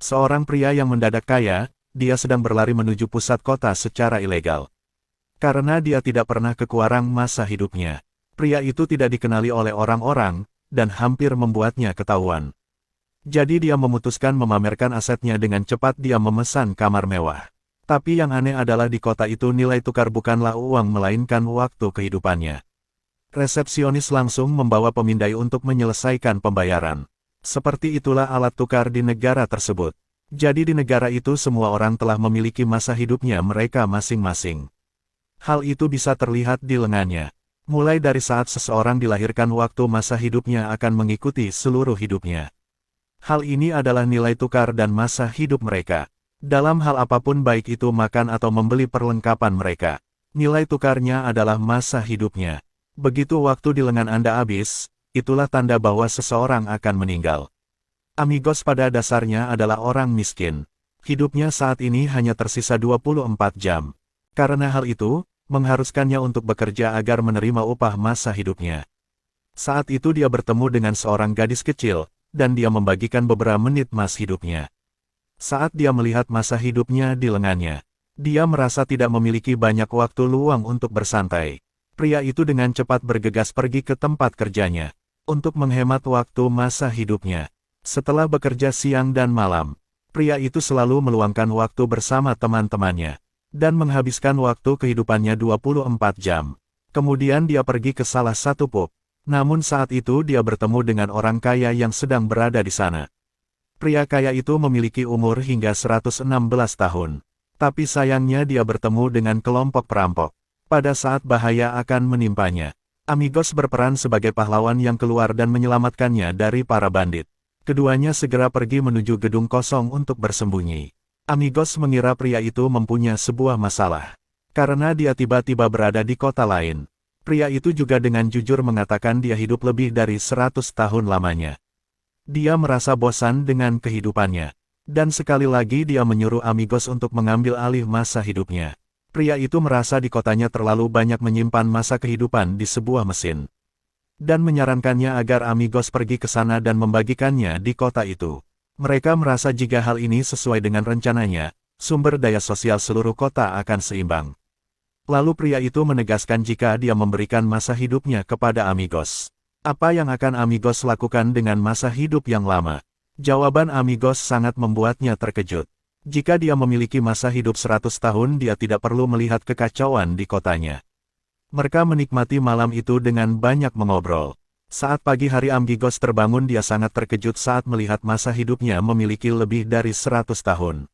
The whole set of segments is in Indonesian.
Seorang pria yang mendadak kaya, dia sedang berlari menuju pusat kota secara ilegal. Karena dia tidak pernah ke Kuarang masa hidupnya, pria itu tidak dikenali oleh orang-orang, dan hampir membuatnya ketahuan. Jadi dia memutuskan memamerkan asetnya dengan cepat. Dia memesan kamar mewah. Tapi yang aneh adalah di kota itu nilai tukar bukanlah uang melainkan waktu kehidupannya. Resepsionis langsung membawa pemindai untuk menyelesaikan pembayaran. Seperti itulah alat tukar di negara tersebut. Jadi di negara itu semua orang telah memiliki masa hidupnya mereka masing-masing. Hal itu bisa terlihat di lengannya. Mulai dari saat seseorang dilahirkan waktu masa hidupnya akan mengikuti seluruh hidupnya. Hal ini adalah nilai tukar dan masa hidup mereka. Dalam hal apapun baik itu makan atau membeli perlengkapan mereka. Nilai tukarnya adalah masa hidupnya. Begitu waktu di lengan Anda habis, itulah tanda bahwa seseorang akan meninggal. Amigos pada dasarnya adalah orang miskin. Hidupnya saat ini hanya tersisa 24 jam. Karena hal itu, mengharuskannya untuk bekerja agar menerima upah masa hidupnya. Saat itu dia bertemu dengan seorang gadis kecil, dan dia membagikan beberapa menit mas hidupnya. Saat dia melihat masa hidupnya di lengannya, dia merasa tidak memiliki banyak waktu luang untuk bersantai. Pria itu dengan cepat bergegas pergi ke tempat kerjanya, untuk menghemat waktu masa hidupnya. Setelah bekerja siang dan malam, pria itu selalu meluangkan waktu bersama teman-temannya, dan menghabiskan waktu kehidupannya 24 jam. Kemudian dia pergi ke salah satu pub. Namun saat itu dia bertemu dengan orang kaya yang sedang berada di sana. Pria kaya itu memiliki umur hingga 116 tahun. Tapi sayangnya dia bertemu dengan kelompok perampok. Pada saat bahaya akan menimpanya, Amigos berperan sebagai pahlawan yang keluar dan menyelamatkannya dari para bandit. Keduanya segera pergi menuju gedung kosong untuk bersembunyi. Amigos mengira pria itu mempunyai sebuah masalah. Karena dia tiba-tiba berada di kota lain. Pria itu juga dengan jujur mengatakan dia hidup lebih dari 100 tahun lamanya. Dia merasa bosan dengan kehidupannya. Dan sekali lagi dia menyuruh Amigos untuk mengambil alih masa hidupnya. Pria itu merasa di kotanya terlalu banyak menyimpan masa kehidupan di sebuah mesin. Dan menyarankannya agar Amigos pergi ke sana dan membagikannya di kota itu. Mereka merasa jika hal ini sesuai dengan rencananya, sumber daya sosial seluruh kota akan seimbang. Lalu pria itu menegaskan jika dia memberikan masa hidupnya kepada Amigos. Apa yang akan Amigos lakukan dengan masa hidup yang lama? Jawaban Amigos sangat membuatnya terkejut. Jika dia memiliki masa hidup 100 tahun dia tidak perlu melihat kekacauan di kotanya. Mereka menikmati malam itu dengan banyak mengobrol. Saat pagi hari Amigos terbangun dia sangat terkejut saat melihat masa hidupnya memiliki lebih dari 100 tahun.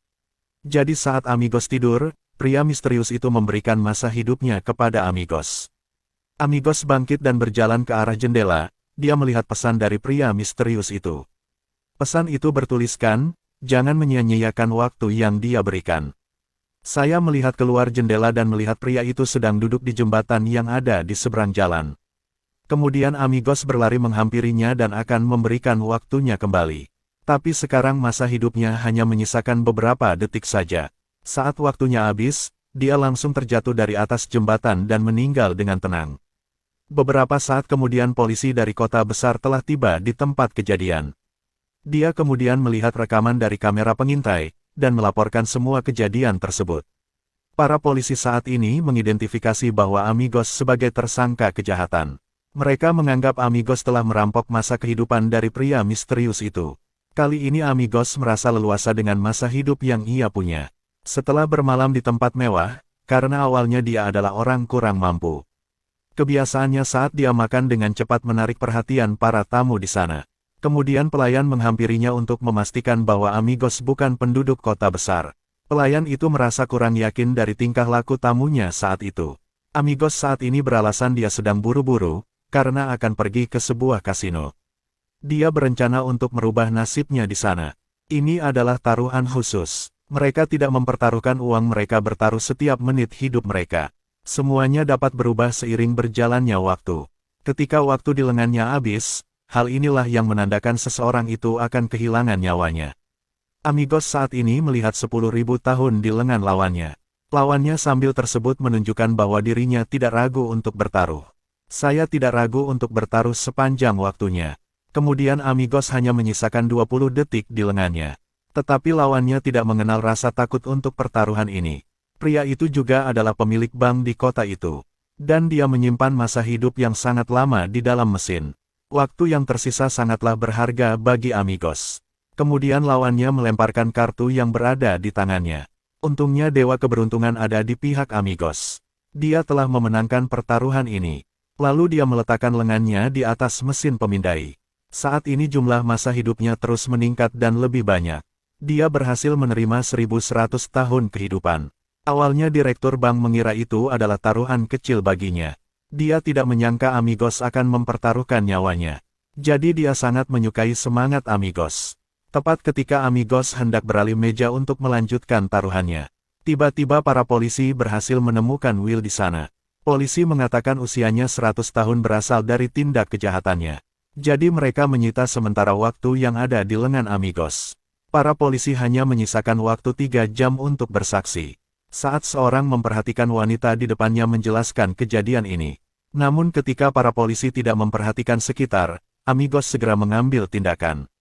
Jadi saat Amigos tidur, pria misterius itu memberikan masa hidupnya kepada Amigos. Amigos bangkit dan berjalan ke arah jendela, dia melihat pesan dari pria misterius itu. Pesan itu bertuliskan, jangan menyia-nyiakan waktu yang dia berikan. Saya melihat keluar jendela dan melihat pria itu sedang duduk di jembatan yang ada di seberang jalan. Kemudian Amigos berlari menghampirinya dan akan memberikan waktunya kembali. Tapi sekarang masa hidupnya hanya menyisakan beberapa detik saja. Saat waktunya habis, dia langsung terjatuh dari atas jembatan dan meninggal dengan tenang. Beberapa saat kemudian polisi dari kota besar telah tiba di tempat kejadian. Dia kemudian melihat rekaman dari kamera pengintai, dan melaporkan semua kejadian tersebut. Para polisi saat ini mengidentifikasi bahwa Amigos sebagai tersangka kejahatan. Mereka menganggap Amigos telah merampok masa kehidupan dari pria misterius itu. Kali ini Amigos merasa leluasa dengan masa hidup yang ia punya. Setelah bermalam di tempat mewah, karena awalnya dia adalah orang kurang mampu. Kebiasaannya saat dia makan dengan cepat menarik perhatian para tamu di sana. Kemudian pelayan menghampirinya untuk memastikan bahwa Amigos bukan penduduk kota besar. Pelayan itu merasa kurang yakin dari tingkah laku tamunya saat itu. Amigos saat ini beralasan dia sedang buru-buru, karena akan pergi ke sebuah kasino. Dia berencana untuk merubah nasibnya di sana. Ini adalah taruhan khusus. Mereka tidak mempertaruhkan uang, mereka bertaruh setiap menit hidup mereka. Semuanya dapat berubah seiring berjalannya waktu. Ketika waktu di lengannya habis, hal inilah yang menandakan seseorang itu akan kehilangan nyawanya. Amigos saat ini melihat 10.000 tahun di lengan lawannya. Lawannya sambil tersebut menunjukkan bahwa dirinya tidak ragu untuk bertaruh. Saya tidak ragu untuk bertaruh sepanjang waktunya. Kemudian Amigos hanya menyisakan 20 detik di lengannya. Tetapi lawannya tidak mengenal rasa takut untuk pertaruhan ini. Pria itu juga adalah pemilik bank di kota itu. Dan dia menyimpan masa hidup yang sangat lama di dalam mesin. Waktu yang tersisa sangatlah berharga bagi Amigos. Kemudian lawannya melemparkan kartu yang berada di tangannya. Untungnya dewa keberuntungan ada di pihak Amigos. Dia telah memenangkan pertaruhan ini. Lalu dia meletakkan lengannya di atas mesin pemindai. Saat ini jumlah masa hidupnya terus meningkat dan lebih banyak. Dia berhasil menerima 1100 tahun kehidupan. Awalnya direktur bank mengira itu adalah taruhan kecil baginya. Dia tidak menyangka Amigos akan mempertaruhkan nyawanya. Jadi dia sangat menyukai semangat Amigos. Tepat ketika Amigos hendak beralih meja untuk melanjutkan taruhannya. Tiba-tiba para polisi berhasil menemukan Will di sana. Polisi mengatakan usianya 100 tahun berasal dari tindak kejahatannya. Jadi mereka menyita sementara waktu yang ada di lengan Amigos. Para polisi hanya menyisakan waktu 3 jam untuk bersaksi. Saat seorang memperhatikan wanita di depannya menjelaskan kejadian ini. Namun ketika para polisi tidak memperhatikan sekitar, Amigos segera mengambil tindakan.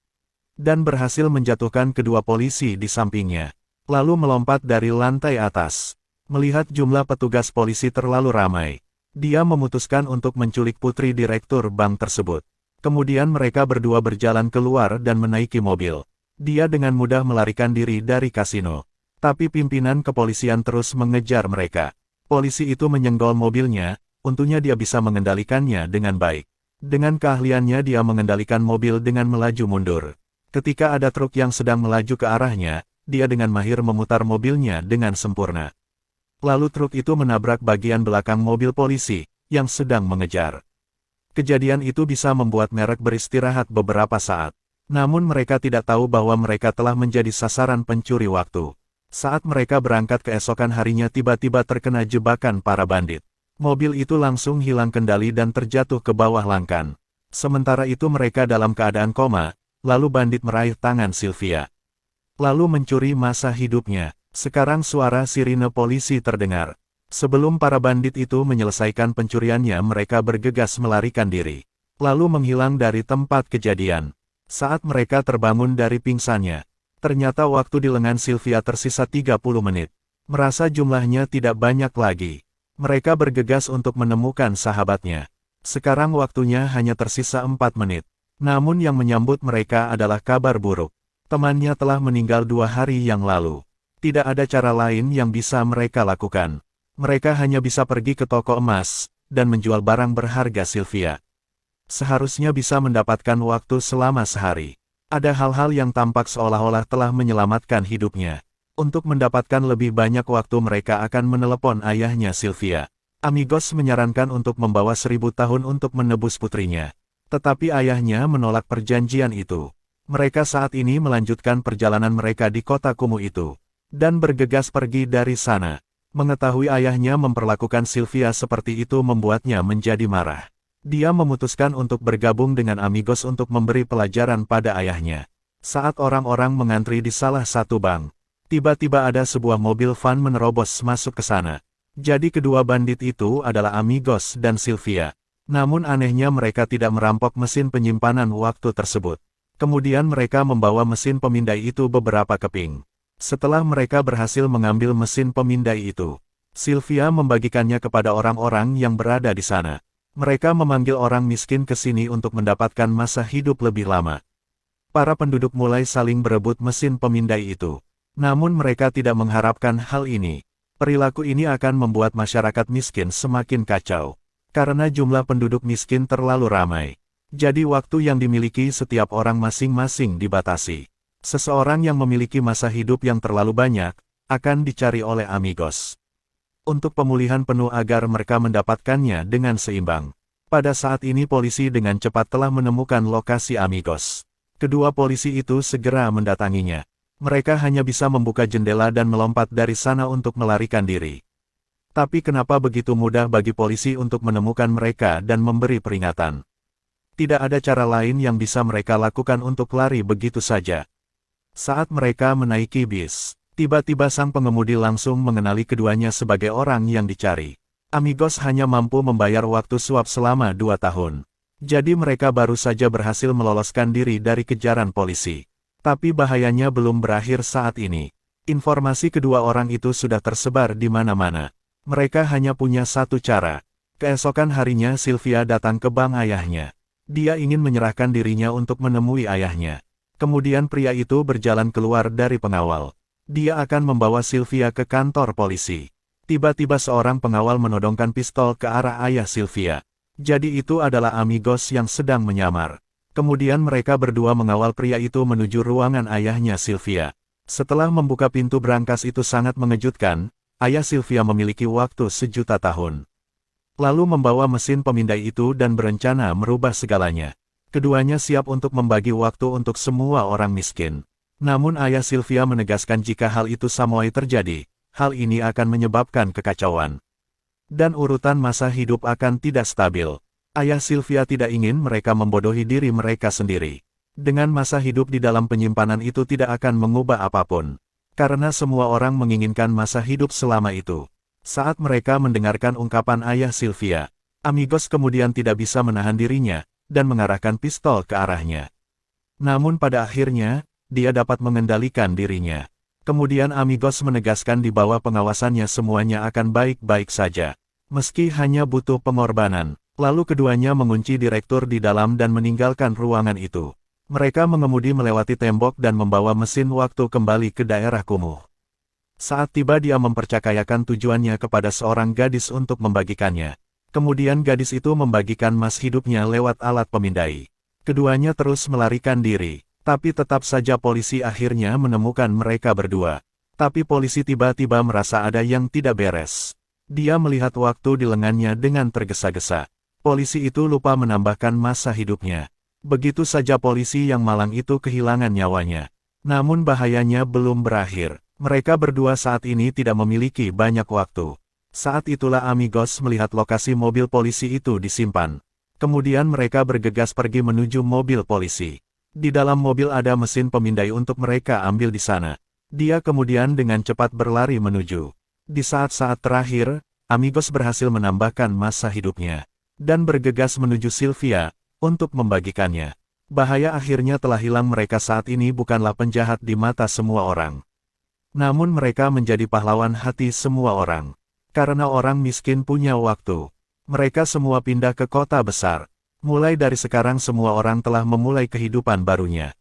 Dan berhasil menjatuhkan kedua polisi di sampingnya. Lalu melompat dari lantai atas. Melihat jumlah petugas polisi terlalu ramai, dia memutuskan untuk menculik putri direktur bank tersebut. Kemudian mereka berdua berjalan keluar dan menaiki mobil. Dia dengan mudah melarikan diri dari kasino. Tapi pimpinan kepolisian terus mengejar mereka. Polisi itu menyenggol mobilnya, untungnya dia bisa mengendalikannya dengan baik. Dengan keahliannya dia mengendalikan mobil dengan melaju mundur. Ketika ada truk yang sedang melaju ke arahnya, dia dengan mahir memutar mobilnya dengan sempurna. Lalu truk itu menabrak bagian belakang mobil polisi, yang sedang mengejar. Kejadian itu bisa membuat merek beristirahat beberapa saat. Namun mereka tidak tahu bahwa mereka telah menjadi sasaran pencuri waktu. Saat mereka berangkat keesokan harinya tiba-tiba terkena jebakan para bandit. Mobil itu langsung hilang kendali dan terjatuh ke bawah langkan. Sementara itu mereka dalam keadaan koma, lalu bandit meraih tangan Sylvia. Lalu mencuri masa hidupnya. Sekarang suara sirine polisi terdengar. Sebelum para bandit itu menyelesaikan pencuriannya mereka bergegas melarikan diri. Lalu menghilang dari tempat kejadian. Saat mereka terbangun dari pingsannya, ternyata waktu di lengan Sylvia tersisa 30 menit. Merasa jumlahnya tidak banyak lagi. Mereka bergegas untuk menemukan sahabatnya. Sekarang waktunya hanya tersisa 4 menit. Namun yang menyambut mereka adalah kabar buruk. Temannya telah meninggal 2 hari yang lalu. Tidak ada cara lain yang bisa mereka lakukan. Mereka hanya bisa pergi ke toko emas, dan menjual barang berharga Sylvia. Seharusnya bisa mendapatkan waktu selama sehari. Ada hal-hal yang tampak seolah-olah telah menyelamatkan hidupnya. Untuk mendapatkan lebih banyak waktu mereka akan menelepon ayahnya Sylvia. Amigos menyarankan untuk membawa 1000 tahun untuk menebus putrinya. Tetapi ayahnya menolak perjanjian itu. Mereka saat ini melanjutkan perjalanan mereka di kota kumuh itu. Dan bergegas pergi dari sana. Mengetahui ayahnya memperlakukan Sylvia seperti itu membuatnya menjadi marah. Dia memutuskan untuk bergabung dengan Amigos untuk memberi pelajaran pada ayahnya. Saat orang-orang mengantri di salah satu bank, tiba-tiba ada sebuah mobil van menerobos masuk ke sana. Jadi kedua bandit itu adalah Amigos dan Sylvia. Namun anehnya mereka tidak merampok mesin penyimpanan waktu tersebut. Kemudian mereka membawa mesin pemindai itu beberapa keping. Setelah mereka berhasil mengambil mesin pemindai itu, Sylvia membagikannya kepada orang-orang yang berada di sana. Mereka memanggil orang miskin ke sini untuk mendapatkan masa hidup lebih lama. Para penduduk mulai saling berebut mesin pemindai itu. Namun mereka tidak mengharapkan hal ini. Perilaku ini akan membuat masyarakat miskin semakin kacau. Karena jumlah penduduk miskin terlalu ramai. Jadi waktu yang dimiliki setiap orang masing-masing dibatasi. Seseorang yang memiliki masa hidup yang terlalu banyak, akan dicari oleh Amigos. Untuk pemulihan penuh agar mereka mendapatkannya dengan seimbang. Pada saat ini polisi dengan cepat telah menemukan lokasi Amigos. Kedua polisi itu segera mendatanginya. Mereka hanya bisa membuka jendela dan melompat dari sana untuk melarikan diri. Tapi kenapa begitu mudah bagi polisi untuk menemukan mereka dan memberi peringatan? Tidak ada cara lain yang bisa mereka lakukan untuk lari begitu saja. Saat mereka menaiki bis, tiba-tiba sang pengemudi langsung mengenali keduanya sebagai orang yang dicari. Amigos hanya mampu membayar waktu suap selama 2 tahun. Jadi mereka baru saja berhasil meloloskan diri dari kejaran polisi. Tapi bahayanya belum berakhir saat ini. Informasi kedua orang itu sudah tersebar di mana-mana. Mereka hanya punya satu cara. Keesokan harinya Sylvia datang ke bank ayahnya. Dia ingin menyerahkan dirinya untuk menemui ayahnya. Kemudian pria itu berjalan keluar dari pengawal. Dia akan membawa Sylvia ke kantor polisi. Tiba-tiba seorang pengawal menodongkan pistol ke arah ayah Sylvia. Jadi itu adalah amigos yang sedang menyamar. Kemudian mereka berdua mengawal pria itu menuju ruangan ayahnya Sylvia. Setelah membuka pintu brankas itu sangat mengejutkan, ayah Sylvia memiliki waktu 1.000.000 tahun. Lalu membawa mesin pemindai itu dan berencana merubah segalanya. Keduanya siap untuk membagi waktu untuk semua orang miskin. Namun ayah Sylvia menegaskan jika hal itu sampai terjadi, hal ini akan menyebabkan kekacauan. Dan urutan masa hidup akan tidak stabil. Ayah Sylvia tidak ingin mereka membodohi diri mereka sendiri. Dengan masa hidup di dalam penyimpanan itu tidak akan mengubah apapun. Karena semua orang menginginkan masa hidup selama itu. Saat mereka mendengarkan ungkapan ayah Sylvia, amigos kemudian tidak bisa menahan dirinya, dan mengarahkan pistol ke arahnya. Namun pada akhirnya, dia dapat mengendalikan dirinya. Kemudian amigos menegaskan di bawah pengawasannya semuanya akan baik-baik saja. Meski hanya butuh pengorbanan, lalu keduanya mengunci direktur di dalam dan meninggalkan ruangan itu. Mereka mengemudi melewati tembok dan membawa mesin waktu kembali ke daerah kumuh. Saat tiba dia mempercakayakan tujuannya kepada seorang gadis untuk membagikannya. Kemudian gadis itu membagikan mas hidupnya lewat alat pemindai. Keduanya terus melarikan diri. Tapi tetap saja polisi akhirnya menemukan mereka berdua. Tapi polisi tiba-tiba merasa ada yang tidak beres. Dia melihat waktu di lengannya dengan tergesa-gesa. Polisi itu lupa menambahkan masa hidupnya. Begitu saja polisi yang malang itu kehilangan nyawanya. Namun bahayanya belum berakhir. Mereka berdua saat ini tidak memiliki banyak waktu. Saat itulah amigos melihat lokasi mobil polisi itu disimpan. Kemudian mereka bergegas pergi menuju mobil polisi. Di dalam mobil ada mesin pemindai untuk mereka ambil di sana. Dia kemudian dengan cepat berlari menuju. Di saat-saat terakhir, amigos berhasil menambahkan masa hidupnya. Dan bergegas menuju Sylvia, untuk membagikannya. Bahaya akhirnya telah hilang mereka saat ini bukanlah penjahat di mata semua orang. Namun mereka menjadi pahlawan hati semua orang. Karena orang miskin punya waktu. Mereka semua pindah ke kota besar. Mulai dari sekarang semua orang telah memulai kehidupan barunya.